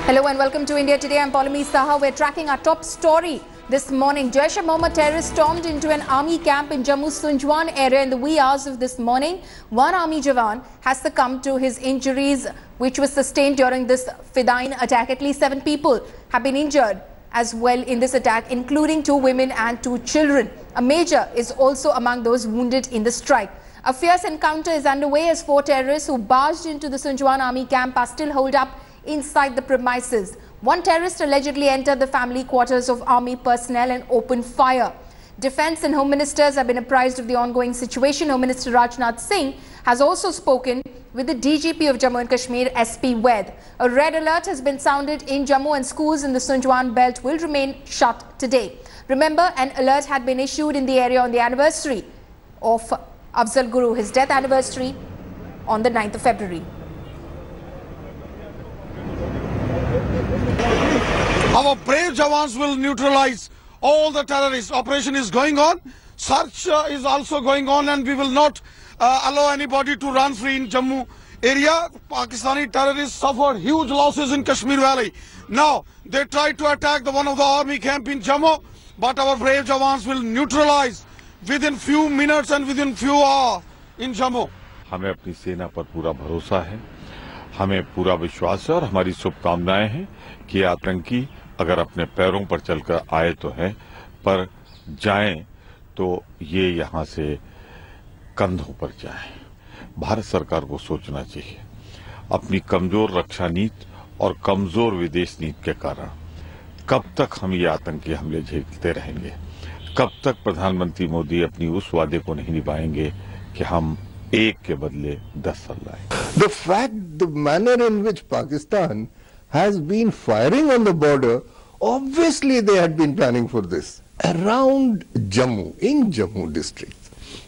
Hello and welcome to India Today. I'm Paulami Saha. We're tracking our top story this morning. Jaish-e-Mohammed terrorists stormed into an army camp in Jammu's Sunjuwan area in the wee hours of this morning. One army jawan has succumbed to his injuries, which was sustained during this Fidain attack. At least 7 people have been injured as well in this attack, including 2 women and 2 children. A major is also among those wounded in the strike. A fierce encounter is underway as 4 terrorists who barged into the Sunjuwan army camp are still holed up inside the premises. One terrorist allegedly entered the family quarters of army personnel and opened fire. Defense and Home Ministers have been apprised of the ongoing situation. Home Minister Rajnath Singh has also spoken with the DGP of Jammu and Kashmir, SP Ved. A red alert has been sounded in Jammu and schools in the Sunjuwan belt will remain shut today. Remember, an alert had been issued in the area on the anniversary of Afzal Guru, his death anniversary on the 9th of February. Our brave jawans will neutralize all the terrorists. Operation is going on. Search is also going on, and we will not allow anybody to run free in Jammu area. Pakistani terrorists suffered huge losses in Kashmir Valley. Now, they tried to attack one of the army camp in Jammu, but our brave jawans will neutralize within few minutes and within few hours in Jammu. हमें अपनी सेना पर पूरा भरोसा है, हमें पूरा विश्वास है और हमारी शुभकामनाएं हैं कि आतंकी अगर अपने पैरों पर चलकर आए तो है, पर जाएं तो ये यहाँ से कंधों पर जाएं। भारत सरकार को सोचना चाहिए, अपनी कमजोर रक्षा नीति और कमजोर विदेश नीति के कारण कब तक हम ये आतंकी हमले झेलते रहेंगे, कब तक प्रधानमंत्री मोदी अपनी उस वादे को नहीं निभाएंगे कि हम एक के बदले 10 सर लाएंगे। The fact, the manner in which Pakistan has been firing on the border, obviously they had been planning for this. Around Jammu, in Jammu district,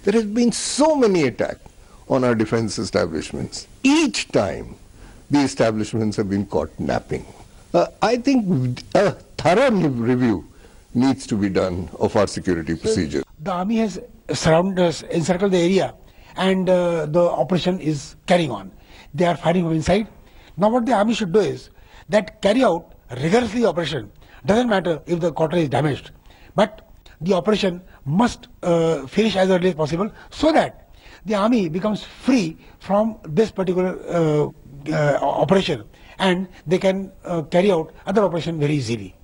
there has been so many attacks on our defense establishments. Each time, the establishments have been caught napping. I think a thorough review needs to be done of our security procedure. The army has encircled the area, and the operation is carrying on. They are fighting from inside. Now what the army should do is that carry out rigorously operation. Doesn't matter if the quarter is damaged, but the operation must finish as early as possible so that the army becomes free from this particular operation, and they can carry out other operation very easily.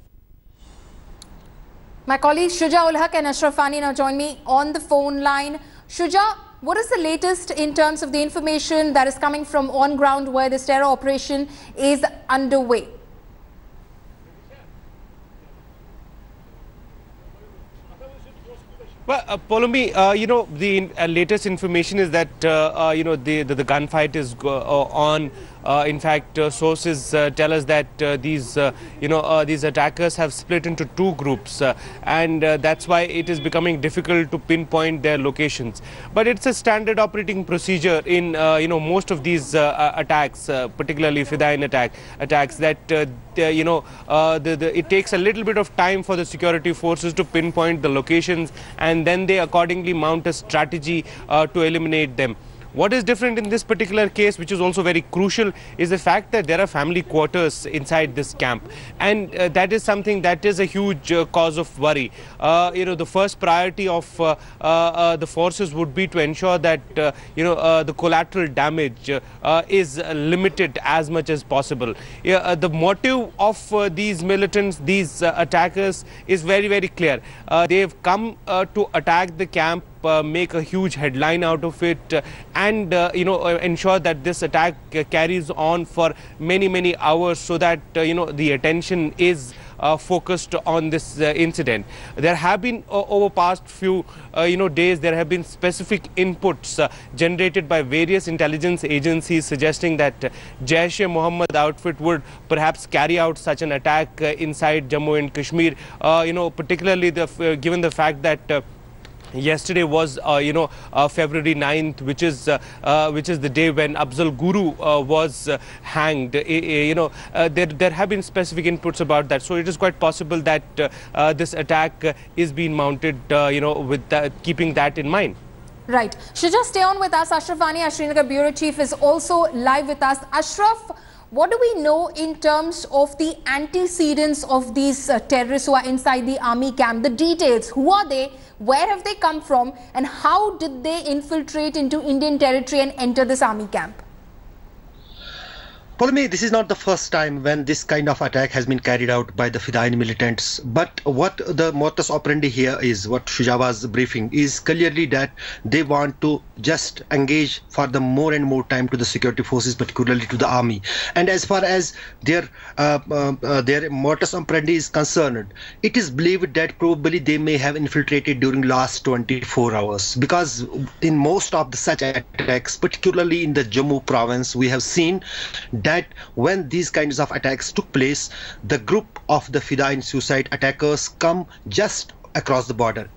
My colleagues Shuja ul Haq and Ashraf Fani now join me on the phone line. Shuja, what is the latest in terms of the information that is coming from on ground where this terror operation is underway? Well, Paulami, the latest information is that, the gunfight is on. In fact, sources tell us that these attackers have split into 2 groups, and that's why it is becoming difficult to pinpoint their locations. But it's a standard operating procedure in, most of these attacks, particularly Fidain attacks, that, it takes a little bit of time for the security forces to pinpoint the locations, and then they accordingly mount a strategy to eliminate them. What is different in this particular case, which is also very crucial, is the fact that there are family quarters inside this camp, and that is something that is a huge cause of worry. The first priority of the forces would be to ensure that the collateral damage is limited as much as possible. The motive of these militants, these attackers, is very, very clear. They have come to attack the camp, make a huge headline out of it, and ensure that this attack carries on for many hours, so that the attention is focused on this incident. There have been over past few days, there have been specific inputs generated by various intelligence agencies suggesting that Jaish-e-Mohammed outfit would perhaps carry out such an attack inside Jammu and Kashmir, particularly given the fact that yesterday was February 9th, which is the day when Afzal Guru was hanged. There have been specific inputs about that, so it is quite possible that this attack is being mounted with keeping that in mind. Right. Shuja, stay on with us. Ashraf Fani, our Srinagar Bureau Chief, is also live with us. Ashraf, What do we know in terms of the antecedents of these terrorists who are inside the army camp? The details, who are they, where have they come from, and how did they infiltrate into Indian territory and enter this army camp? Polmi, this is not the first time when this kind of attack has been carried out by the Fidayeen militants. But what the modus operandi here is, what Shujawa's briefing is clearly that they want to just engage for the more and more time to the security forces, particularly to the army. And as far as their modus operandi is concerned, it is believed that probably they may have infiltrated during last 24 hours. Because in most of the such attacks, particularly in the Jammu province, we have seen that when these kinds of attacks took place, the group of the Fidayeen suicide attackers come just across the border.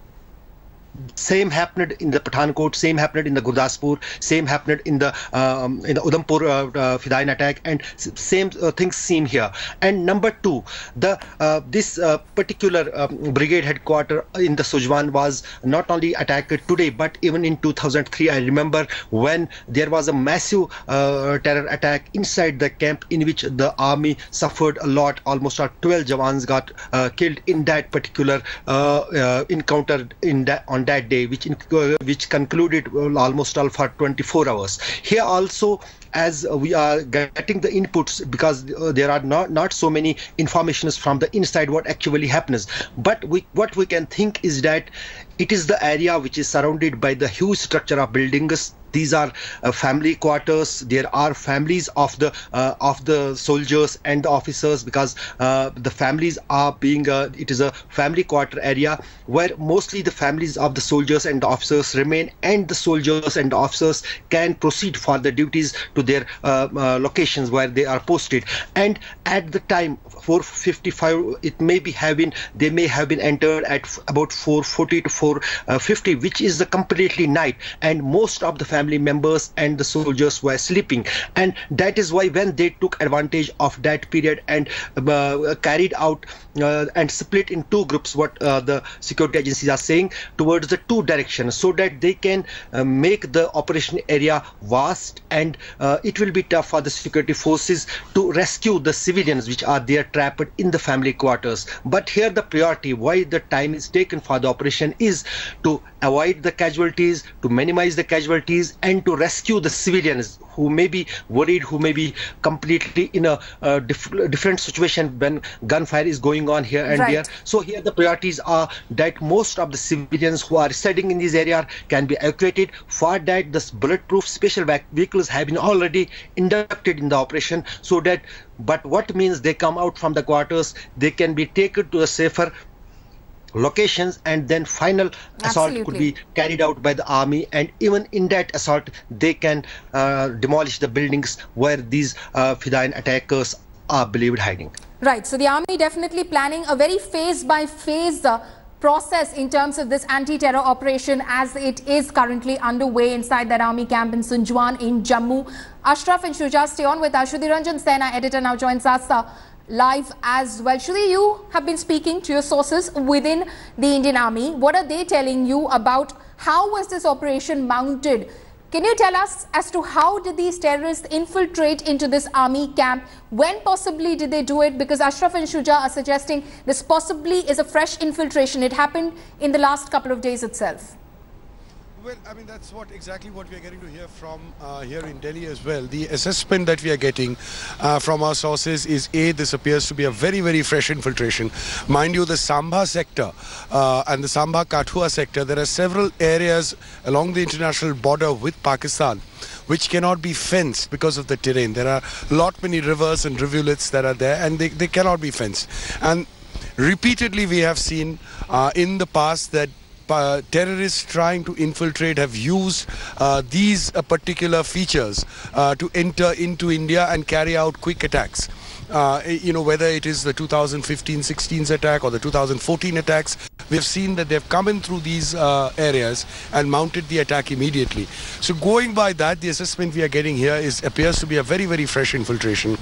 Same happened in the Pathankot, same happened in the Gurdaspur, same happened in the Udhampur Fidayeen attack, and same things seem here. And number two, this particular brigade headquarter in the Sunjuwan was not only attacked today, but even in 2003. I remember when there was a massive terror attack inside the camp in which the army suffered a lot. Almost 12 jawans got killed in that particular encounter on that day, which concluded almost all for 24 hours. Here also, as we are getting the inputs, because there are not so many informations from the inside what actually happens, but what we can think is that it is the area which is surrounded by the huge structure of buildings. These are family quarters. There are families of the soldiers and the officers, because the families are being it is a family quarter area where mostly the families of the soldiers and the officers remain, and the soldiers and the officers can proceed for the duties to their locations where they are posted. And at the time 4:55, they may have been entered at about 4:40 to 4:50, which is the completely night, and most of the family members and the soldiers were sleeping. And that is why when they took advantage of that period and carried out and split in two groups, what the security agencies are saying, towards the two directions, so that they can make the operation area vast, and it will be tough for the security forces to rescue the civilians which are there trapped in the family quarters. But here the priority, why the time is taken for the operation, is to avoid the casualties, to minimize the casualties, and to rescue the civilians who may be worried, who may be completely in a different situation when gunfire is going on here and there. So here the priorities are that most of the civilians who are residing in this area can be evacuated. For that, the bulletproof special vehicles have been already inducted in the operation, so that, but what means they come out from the quarters, they can be taken to a safer locations, and then final assault could be carried out by the army, and even in that assault they can demolish the buildings where these Fidayeen attackers are believed hiding. Right, so the army definitely planning a very phase by phase process in terms of this anti-terror operation as it is currently underway inside that army camp in Sunjuwan in Jammu. Ashraf and Shuja, stay on with us. Shruti Ranjan Sen, our editor, now joins us live as well. Shruti, you have been speaking to your sources within the Indian Army. What are they telling you about how was this operation mounted? Can you tell us as to how did these terrorists infiltrate into this army camp? When possibly did they do it? Because Ashraf and Shuja are suggesting this possibly is a fresh infiltration. It happened in the last couple of days itself. Well, I mean, that's exactly what we are getting to hear from here in Delhi as well. The assessment that we are getting from our sources is, this appears to be a very, very fresh infiltration. Mind you, the Sambha sector and the Sambha-Kathua sector, there are several areas along the international border with Pakistan which cannot be fenced because of the terrain. There are many rivers and rivulets that are there, and they cannot be fenced. And repeatedly we have seen in the past that terrorists trying to infiltrate have used these particular features to enter into India and carry out quick attacks. Whether it is the 2015-16 attack or the 2014 attacks, we have seen that they've come in through these areas and mounted the attack immediately. So going by that, the assessment we are getting here appears to be a very, very fresh infiltration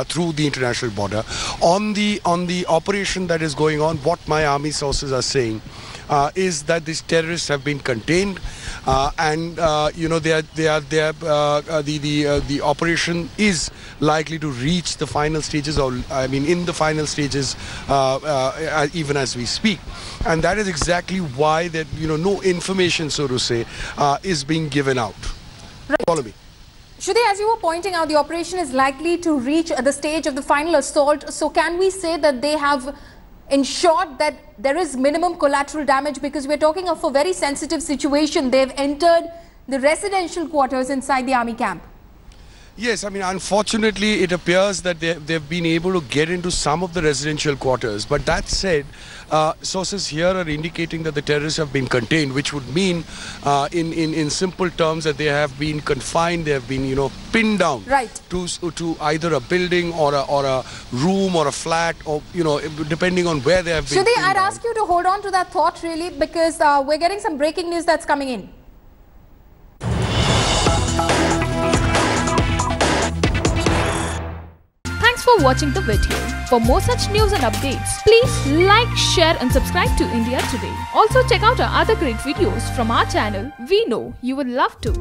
through the international border. On the operation that is going on, what my army sources are saying is that these terrorists have been contained. you know, the operation is likely to reach the final stages, or I mean in the final stages even as we speak, and that is exactly why that, you know, no information, so to say, is being given out. Right. Follow me. Shruti, as you were pointing out, the operation is likely to reach the stage of the final assault. So can we say that they have ensured that there is minimum collateral damage, because we're talking of a very sensitive situation? They've entered the residential quarters inside the army camp. Yes, I mean, unfortunately, it appears that they've been able to get into some of the residential quarters. But that said, sources here are indicating that the terrorists have been contained, which would mean, in simple terms, that they have been confined, they have been, you know, pinned down, right, to either a building or a room or a flat, or, you know, depending on where they have been. Shruti, I'd ask you to hold on to that thought, really, because we're getting some breaking news that's coming in. Thanks for watching the video. For more such news and updates, please like, share and subscribe to India Today. Also check out our other great videos from our channel. We know you will love to.